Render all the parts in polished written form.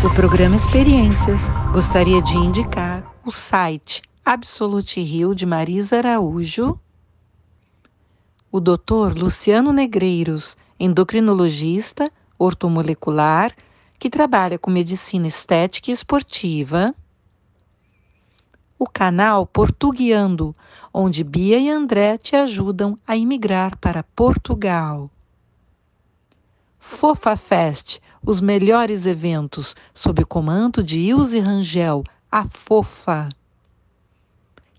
do programa Experiências, gostaria de indicar o site Absolute Rio de Marisa Araújo, o Dr. Luciano Negreiros, endocrinologista, ortomolecular, que trabalha com medicina estética e esportiva, o canal Portuguiando, onde Bia e André te ajudam a imigrar para Portugal. Fofa Fest, os melhores eventos, sob o comando de Ilse Rangel, a Fofa.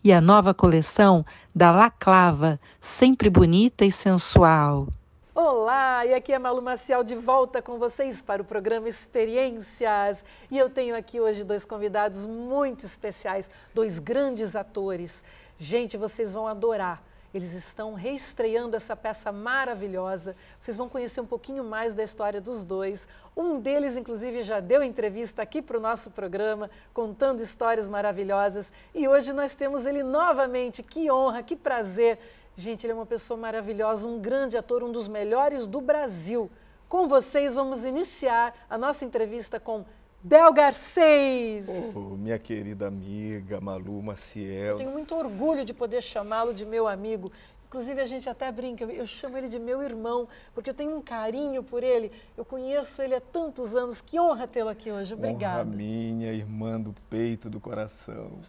E a nova coleção da La Clava, sempre bonita e sensual. Olá, e aqui é Malu Maciel de volta com vocês para o programa Experiências. E eu tenho aqui hoje dois convidados muito especiais, dois grandes atores. Gente, vocês vão adorar. Eles estão reestreando essa peça maravilhosa. Vocês vão conhecer um pouquinho mais da história dos dois. Um deles, inclusive, já deu entrevista aqui para o nosso programa, contando histórias maravilhosas. E hoje nós temos ele novamente. Que honra, que prazer. Gente, ele é uma pessoa maravilhosa, um grande ator, um dos melhores do Brasil. Com vocês, vamos iniciar a nossa entrevista com Del Garcês. Oh, minha querida amiga Malu Maciel. Eu tenho muito orgulho de poder chamá-lo de meu amigo. Inclusive, a gente até brinca, eu chamo ele de meu irmão, porque eu tenho um carinho por ele. Eu conheço ele há tantos anos. Que honra tê-lo aqui hoje. Obrigada. Honra minha, irmã do peito, do coração.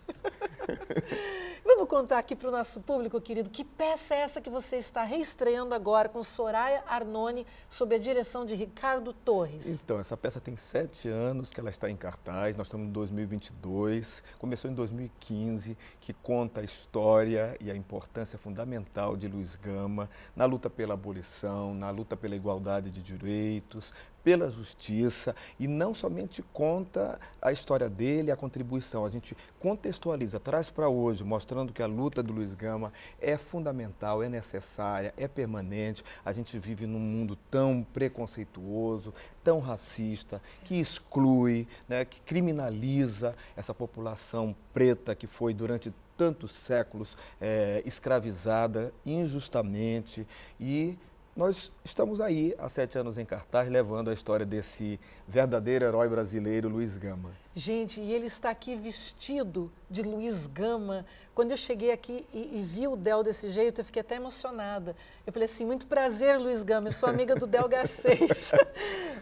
Vamos contar aqui para o nosso público, querido, que peça é essa que você está reestreando agora com Soraya Arnone, sob a direção de Ricardo Torres? Então, essa peça tem 7 anos que ela está em cartaz, nós estamos em 2022, começou em 2015, que conta a história e a importância fundamental de Luiz Gama na luta pela abolição, na luta pela igualdade de direitos, pela justiça, e não somente conta a história dele, a contribuição, a gente contextualiza, traz para hoje, mostrando que a luta do Luiz Gama é fundamental, é necessária, é permanente. A gente vive num mundo tão preconceituoso, tão racista, que exclui, né, que criminaliza essa população preta que foi durante tantos séculos escravizada injustamente. E nós estamos aí há 7 anos em cartaz, levando a história desse verdadeiro herói brasileiro, Luiz Gama. Gente, e ele está aqui vestido de Luiz Gama. Quando eu cheguei aqui e vi o Del desse jeito, eu fiquei até emocionada. Eu falei assim, muito prazer, Luiz Gama, eu sou amiga do Del Garcês.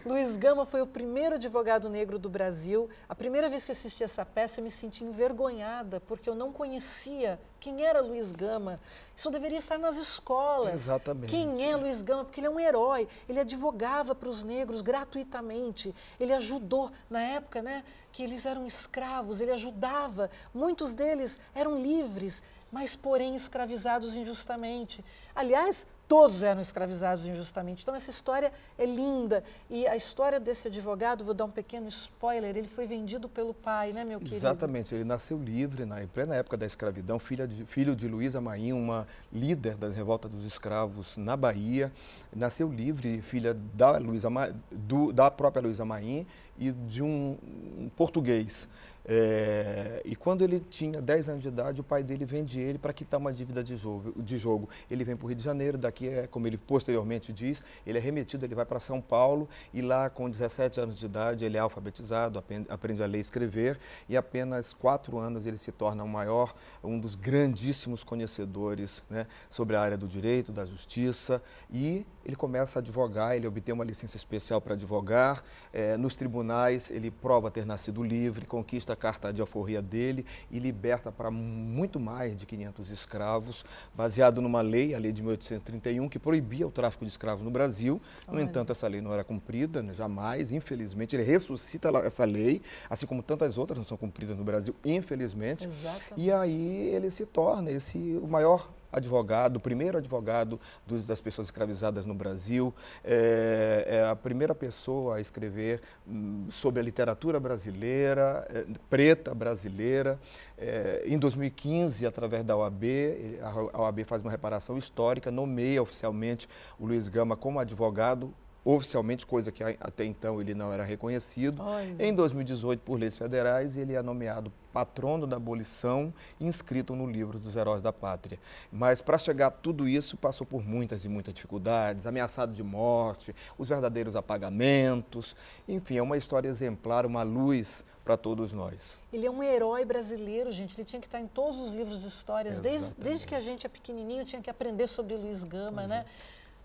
Luiz Gama foi o primeiro advogado negro do Brasil. A primeira vez que eu assisti essa peça, eu me senti envergonhada, porque eu não conhecia quem era Luiz Gama. Isso deveria estar nas escolas. Exatamente. Quem é Luiz Gama? Porque ele é um herói. Ele advogava para os negros gratuitamente. Ele ajudou, na época, né, que eles eram escravos, ele ajudava. Muitos deles eram livres, mas, porém, escravizados injustamente. Aliás, todos eram escravizados injustamente. Então, essa história é linda. E a história desse advogado, vou dar um pequeno spoiler, ele foi vendido pelo pai, né, meu querido? Exatamente. Ele nasceu livre, em plena época da escravidão, filho de Luísa Maim, uma líder das revoltas dos escravos na Bahia. Nasceu livre, filha da própria Luísa Maim e de um português. E quando ele tinha 10 anos de idade, o pai dele vende ele para quitar uma dívida de jogo. Ele vem para o Rio de Janeiro, daqui como ele posteriormente diz, ele é remetido, ele vai para São Paulo e lá com 17 anos de idade ele é alfabetizado, aprende a ler e escrever e apenas 4 anos ele se torna um dos grandíssimos conhecedores, né, sobre a área do direito, da justiça, e ele começa a advogar, ele obtém uma licença especial para advogar, nos tribunais ele prova ter nascido livre, conquista a carta de alforria dele e liberta para muito mais de 500 escravos, baseado numa lei, a lei de 1831, que proibia o tráfico de escravos no Brasil. No entanto, essa lei não era cumprida, né, jamais, infelizmente. Ele ressuscita essa lei, assim como tantas outras não são cumpridas no Brasil, infelizmente. Exatamente. E aí ele se torna o maior advogado, o primeiro advogado das pessoas escravizadas no Brasil, é a primeira pessoa a escrever sobre a literatura brasileira, preta brasileira. Em 2015, através da OAB, a OAB faz uma reparação histórica, nomeia oficialmente o Luiz Gama como advogado oficialmente, coisa que até então ele não era reconhecido. Olha. Em 2018, por leis federais, ele é nomeado patrono da abolição, inscrito no livro dos Heróis da Pátria. Mas para chegar a tudo isso, passou por muitas e muitas dificuldades, ameaçado de morte, os verdadeiros apagamentos. Enfim, é uma história exemplar, uma luz para todos nós. Ele é um herói brasileiro, gente. Ele tinha que estar em todos os livros de histórias. Desde que a gente é pequenininho, tinha que aprender sobre Luiz Gama, né?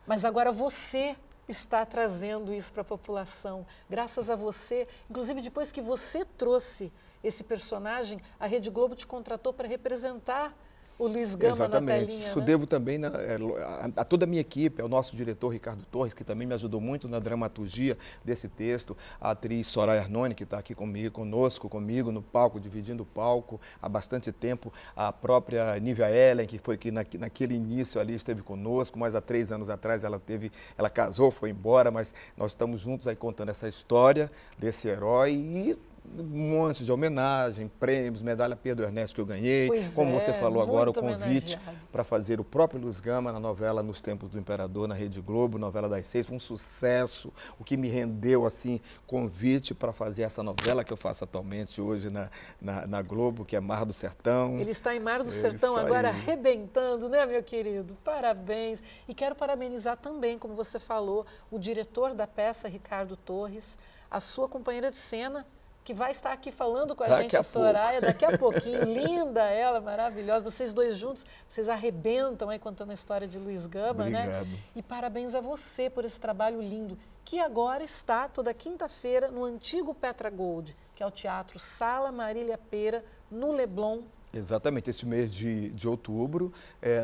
Mas agora você está trazendo isso para a população. Graças a você, inclusive depois que você trouxe esse personagem, a Rede Globo te contratou para representar o Luiz Gama na telinha. Isso né? devo também a toda a minha equipe, ao nosso diretor Ricardo Torres, que também me ajudou muito na dramaturgia desse texto, a atriz Soraya Arnone, que está aqui comigo no palco, dividindo o palco há bastante tempo, a própria Nívia Ellen, que foi que naquele início ali esteve conosco, mas há 3 anos atrás ela casou, foi embora, mas nós estamos juntos aí contando essa história desse herói e um monte de homenagem, prêmios, medalha Pedro Ernesto que eu ganhei, como você falou agora, o convite para fazer o próprio Luiz Gama na novela Nos Tempos do Imperador, na Rede Globo, novela das 6, foi um sucesso, o que me rendeu, assim, convite para fazer essa novela que eu faço atualmente hoje na Globo, que é Mar do Sertão. Ele está em Mar do Sertão agora arrebentando, né, meu querido? Parabéns. E quero parabenizar também, como você falou, o diretor da peça, Ricardo Torres, a sua companheira de cena, que vai estar aqui falando com a gente, a Soraya, daqui a pouquinho. Linda ela, maravilhosa. Vocês dois juntos, vocês arrebentam aí contando a história de Luiz Gama, Obrigado. né? E parabéns a você por esse trabalho lindo, que agora está toda quinta-feira no antigo Petra Gold, que é o Teatro Sala Marília Pêra, no Leblon. Exatamente, esse mês de outubro,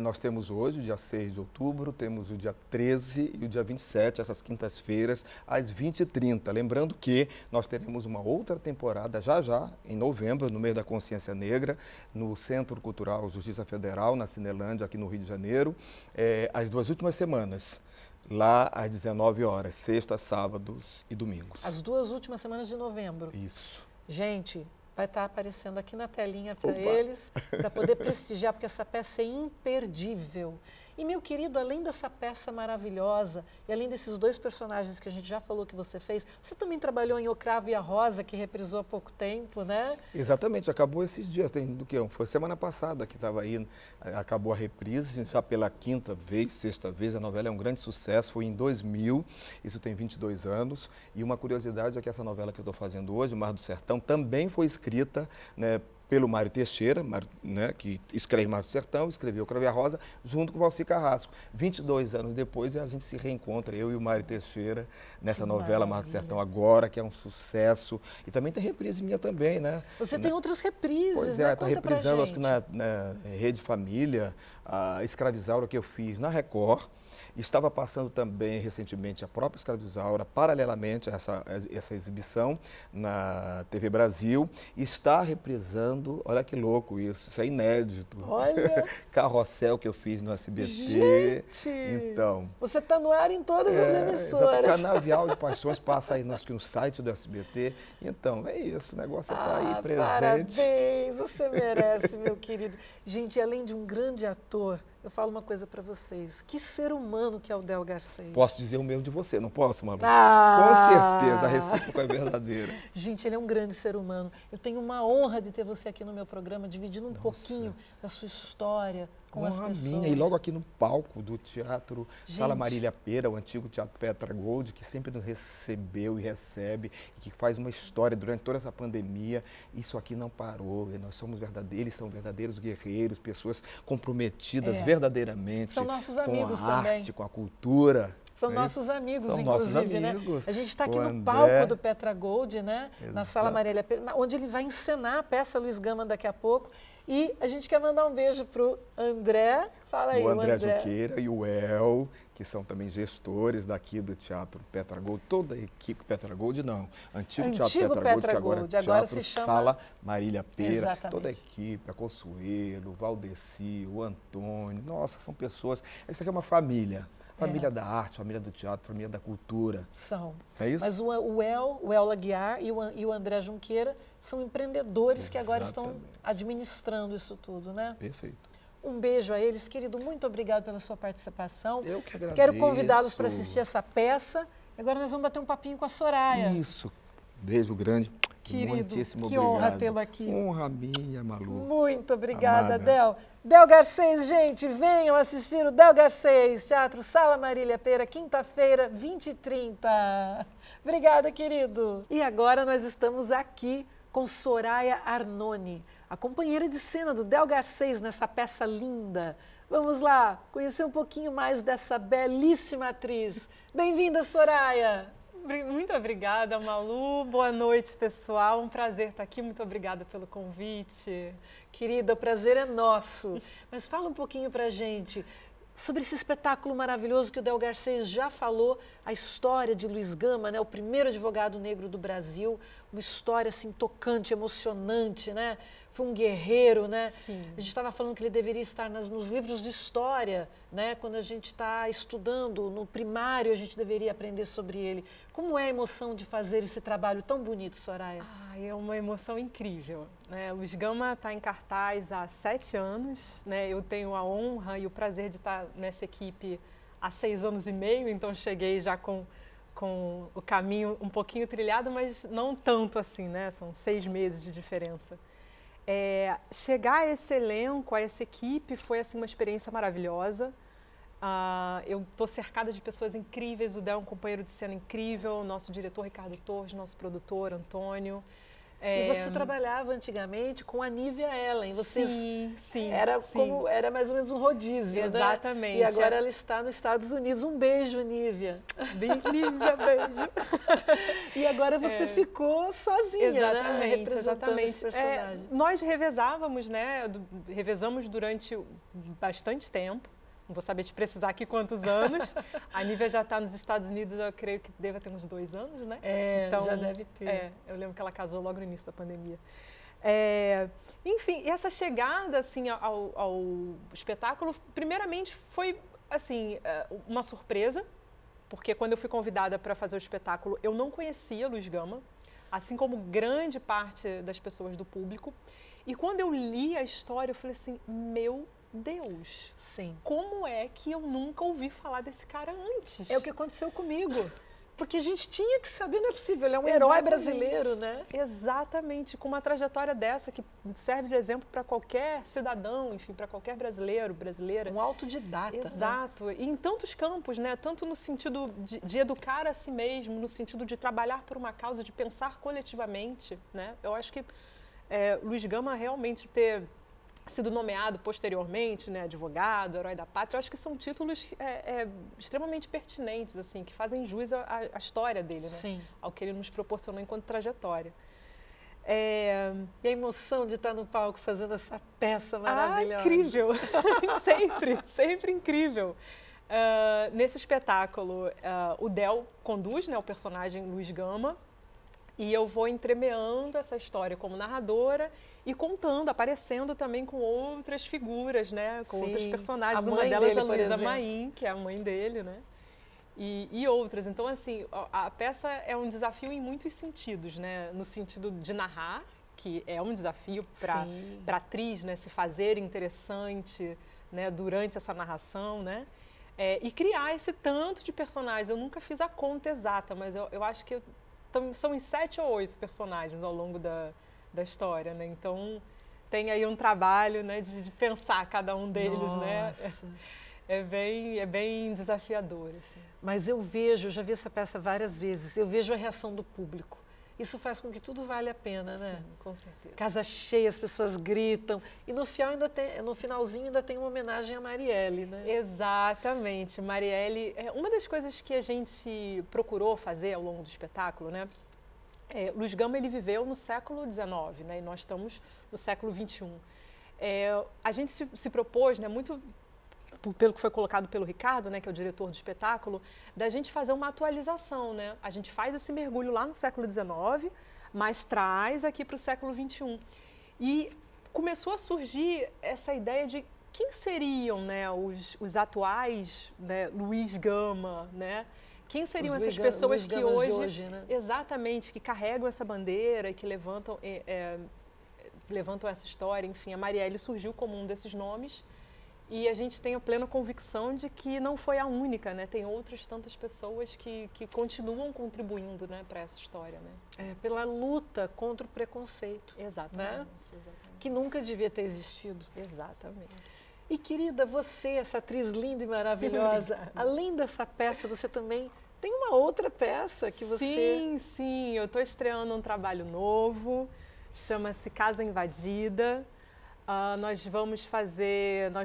nós temos hoje, dia 6 de outubro, temos o dia 13 e o dia 27, essas quintas-feiras, às 20h30. Lembrando que nós teremos uma outra temporada já, em novembro, no mês da Consciência Negra, no Centro Cultural Justiça Federal, na Cinelândia, aqui no Rio de Janeiro, as 2 últimas semanas. Lá às 19 horas, sextas, sábados e domingos. As 2 últimas semanas de novembro. Isso. Gente, vai estar aparecendo aqui na telinha para eles, para poder prestigiar, porque essa peça é imperdível. E, meu querido, além dessa peça maravilhosa, e além desses 2 personagens que a gente já falou que você fez, você também trabalhou em O Cravo e a Rosa, que reprisou há pouco tempo, né? Exatamente, acabou esses dias, foi semana passada que estava aí, acabou a reprise, já pela 5ª vez, 6ª vez, a novela é um grande sucesso, foi em 2000, isso tem 22 anos, e uma curiosidade é que essa novela que eu estou fazendo hoje, Mar do Sertão, também foi escrita, né, pelo Mário Teixeira, né, que escreve Mar do Sertão, escreveu Cravo e a Rosa, junto com o Valci Carrasco. 22 anos depois, a gente se reencontra, eu e o Mário Teixeira, nessa novela Mar do Sertão agora, que é um sucesso. E também tem reprise minha também, né? Você tem outras reprises, pois né? Está reprisando, acho que na Rede Família, a Escravizaura que eu fiz na Record. Estava passando também recentemente a própria Escravizaura, paralelamente a essa exibição na TV Brasil. Está reprisando, olha que louco isso é inédito. Olha! Carrossel que eu fiz no SBT. Gente! Então, você está no ar em todas as emissoras. Canavial de Paixões passa aí acho que no site do SBT. Então, é isso, o negócio está aí presente. Parabéns, você merece, meu querido. Gente, além de um grande ator, eu falo uma coisa para vocês. Que ser humano que é o Del Garcês. Posso dizer o mesmo de você, não posso, Malu? Com certeza, a recíproca é verdadeira. Gente, ele é um grande ser humano. Eu tenho uma honra de ter você aqui no meu programa, dividindo um pouquinho da sua história com as pessoas. Minha. E logo aqui no palco do Teatro Sala Marília Pêra, o antigo Teatro Petra Gold, que sempre nos recebeu e recebe, e que faz uma história durante toda essa pandemia. Isso aqui não parou, e nós somos verdadeiros, eles são verdadeiros guerreiros, pessoas comprometidas verdadeiramente são nossos amigos com a também. arte, com a cultura. São nossos amigos, são inclusive, nossos amigos. né? A gente está aqui no palco do Petra Gold, né? Na Sala Marília Pêra, onde ele vai encenar a peça Luiz Gama daqui a pouco. E a gente quer mandar um beijo para o André. Fala aí, o André Junqueira e o El, que são também gestores daqui do Teatro Petra Gold. Toda a equipe Petra Gold, não. Antigo Teatro Petra Gold, que agora é Teatro se chama... Sala Marília Pêra. Exatamente. Toda a equipe, a Consuelo, o Valdeci, o Antônio. Nossa, são pessoas... Isso aqui é uma família. Família da arte, família do teatro, família da cultura. São. É isso? Mas o El Laguiar e o André Junqueira são empreendedores que agora estão administrando isso tudo, né? Perfeito. Um beijo a eles, querido. Muito obrigado pela sua participação. Eu que agradeço. Quero convidá-los para assistir essa peça Agora nós vamos bater um papinho com a Soraya. Isso. Beijo grande. Querido, muitíssimo que obrigado. honra tê-lo aqui. Honra minha, Malu. Muito obrigada, Amada. Del. Del Garcês, gente, venham assistir o Del Garcês, Teatro Sala Marília Pêra, quinta-feira, 20h30. Obrigada, querido. E agora nós estamos aqui com Soraya Arnone, a companheira de cena do Del Garcês nessa peça linda. Vamos lá, conhecer um pouquinho mais dessa belíssima atriz. Bem-vinda, Soraya. Muito obrigada, Malu. Boa noite, pessoal. Um prazer estar aqui. Muito obrigada pelo convite. Querida, o prazer é nosso. Mas fala um pouquinho pra gente sobre esse espetáculo maravilhoso que o Del Garcês já falou, a história de Luiz Gama, né, o primeiro advogado negro do Brasil, uma história assim tocante, emocionante, né? Foi um guerreiro, né? Sim. A gente estava falando que ele deveria estar nos livros de história, né? Quando a gente está estudando no primário, a gente deveria aprender sobre ele. Como é a emoção de fazer esse trabalho tão bonito, Soraya? É uma emoção incrível, né? Luiz Gama está em cartaz há 7 anos, né? Eu tenho a honra e o prazer de estar nessa equipe há 6 anos e meio, então cheguei já com o caminho um pouquinho trilhado, mas não tanto assim, né? São 6 meses de diferença. Chegar a esse elenco, a essa equipe, foi assim, uma experiência maravilhosa. Eu estou cercada de pessoas incríveis, o Del é um companheiro de cena incrível, o nosso diretor Ricardo Torres, nosso produtor Antônio. E você trabalhava antigamente com a Nívia Ellen. Vocês sim. Era mais ou menos um rodízio, exatamente, né? E agora ela está nos Estados Unidos. Um beijo, Nívia. Nívia, beijo. E agora você ficou sozinha, exatamente, né? Representando esse personagem. Nós revezávamos, né? Revezamos durante bastante tempo. Não vou saber te precisar aqui quantos anos. A Nívia já está nos Estados Unidos, eu creio que deva ter uns 2 anos, né? Então, já deve ter. Eu lembro que ela casou logo no início da pandemia. Enfim, essa chegada assim, ao espetáculo, primeiramente foi assim, uma surpresa, porque quando eu fui convidada para fazer o espetáculo, eu não conhecia Luiz Gama, assim como grande parte das pessoas do público. E quando eu li a história, eu falei assim, meu Deus, sim. Como é que eu nunca ouvi falar desse cara antes? É o que aconteceu comigo. Porque a gente tinha que saber, não é possível, ele é um herói brasileiro, né? Exatamente, com uma trajetória dessa que serve de exemplo para qualquer cidadão, enfim, para qualquer brasileiro, brasileira. Um autodidata. Exato, né? E em tantos campos, né? Tanto no sentido de educar a si mesmo, no sentido de trabalhar por uma causa, de pensar coletivamente, né? Eu acho que Luiz Gama realmente ter sido nomeado posteriormente, né, advogado, herói da pátria, eu acho que são títulos extremamente pertinentes, assim, que fazem jus à história dele, né? Sim. Ao que ele nos proporcionou enquanto trajetória. E a emoção de estar no palco fazendo essa peça maravilhosa. Incrível! sempre incrível. Nesse espetáculo, o Del conduz, né, o personagem Luiz Gama, e eu vou entremeando essa história como narradora e contando, aparecendo também com outras figuras, né? Com outros personagens. Uma delas é a Luísa Maim, que é a mãe dele, né? E outras. Então, assim, a peça é um desafio em muitos sentidos, né? No sentido de narrar, que é um desafio para a atriz, né? Se fazer interessante, né? Durante essa narração, né? E criar esse tanto de personagens. Eu nunca fiz a conta exata, mas eu acho que são uns 7 ou 8 personagens ao longo da história, né? Então, tem aí um trabalho, né, de pensar cada um deles, Nossa. né? É bem desafiador, assim. Mas eu já vi essa peça várias vezes, eu vejo a reação do público. Isso faz com que tudo vale a pena, né? Sim, com certeza. Casa cheia, as pessoas gritam. E no finalzinho ainda tem uma homenagem a Marielle, né? Exatamente. Marielle, uma das coisas que a gente procurou fazer ao longo do espetáculo, né? Luiz Gama, ele viveu no século XIX, né? E nós estamos no século XXI. A gente se propôs, né, muito pelo que foi colocado pelo Ricardo, né, que é o diretor do espetáculo, da gente fazer uma atualização, né? A gente faz esse mergulho lá no século XIX, mas traz aqui para o século XXI. E começou a surgir essa ideia de quem seriam, né, os atuais, né, Luiz Gama, né? Quem seriam essas pessoas que hoje, né? Exatamente, que carregam essa bandeira e que levantam essa história? Enfim, a Marielle surgiu como um desses nomes E a gente tem a plena convicção de que não foi a única, né? Tem outras tantas pessoas que continuam contribuindo, né, para essa história, né? Pela luta contra o preconceito. Exatamente, né? exatamente. Que nunca devia ter existido. Exatamente. E querida, você, essa atriz linda e maravilhosa, além dessa peça, você também tem uma outra peça que você... Sim, eu estou estreando um trabalho novo, chama-se Casa Invadida. Nós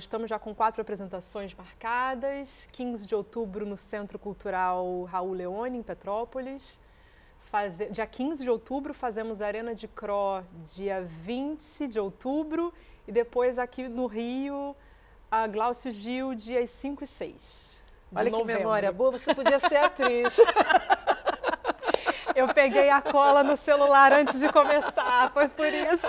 estamos já com 4 apresentações marcadas, 15 de outubro no Centro Cultural Raul Leone, em Petrópolis. Dia 15 de outubro fazemos Arena de Cro, dia 20 de outubro, e depois aqui no Rio, a Glaucio Gil, dias 5 e 6 de Olha novembro. que memória boa, você podia ser atriz. Eu peguei a cola no celular antes de começar, foi por isso.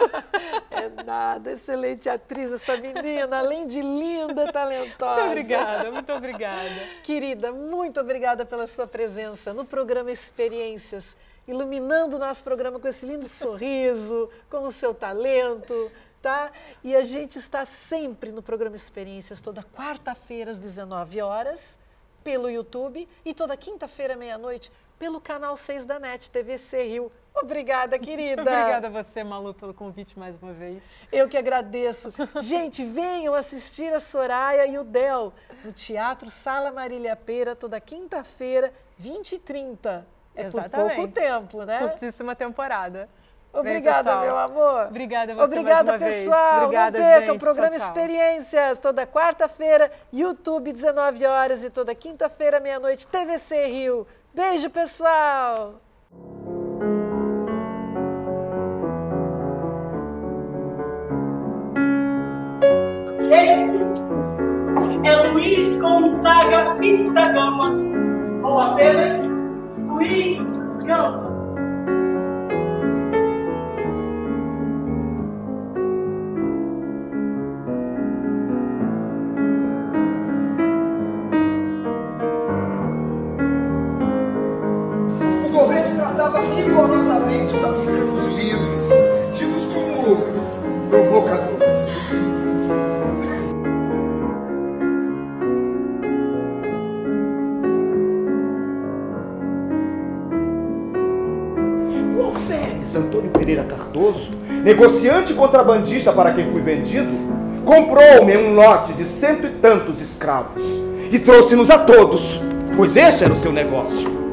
É nada, excelente atriz essa menina, além de linda, talentosa. Muito obrigada. Querida, muito obrigada pela sua presença no programa Experiências, iluminando o nosso programa com esse lindo sorriso, com o seu talento, tá? E a gente está sempre no programa Experiências, toda quarta-feira às 19 horas, pelo YouTube, e toda quinta-feira, meia-noite, pelo canal 6 da NET, TVC Rio. Obrigada, querida. Obrigada a você, Malu, pelo convite mais uma vez. Eu que agradeço. Gente, venham assistir a Soraya e o Del no Teatro Sala Marília Pêra, toda quinta-feira, 20h30. Exatamente. Por pouco tempo, né? Curtíssima temporada. Obrigada, meu amor. Obrigada a você Obrigada, mais uma pessoal. vez. Obrigada, não percam gente. o programa Tchau, tchau. Experiências, toda quarta-feira, YouTube, 19 horas, e toda quinta-feira, meia-noite, TVC Rio. Beijo, pessoal. Esse é Luiz Gonzaga Pinto da Gama, ou apenas Luiz Gama. O governo tratava rigorosamente os africanos livres, tidos como provocadores. O alferes Antônio Pereira Cardoso, negociante e contrabandista para quem fui vendido, comprou-me um lote de 100 e tantos escravos e trouxe-nos a todos, pois este era o seu negócio.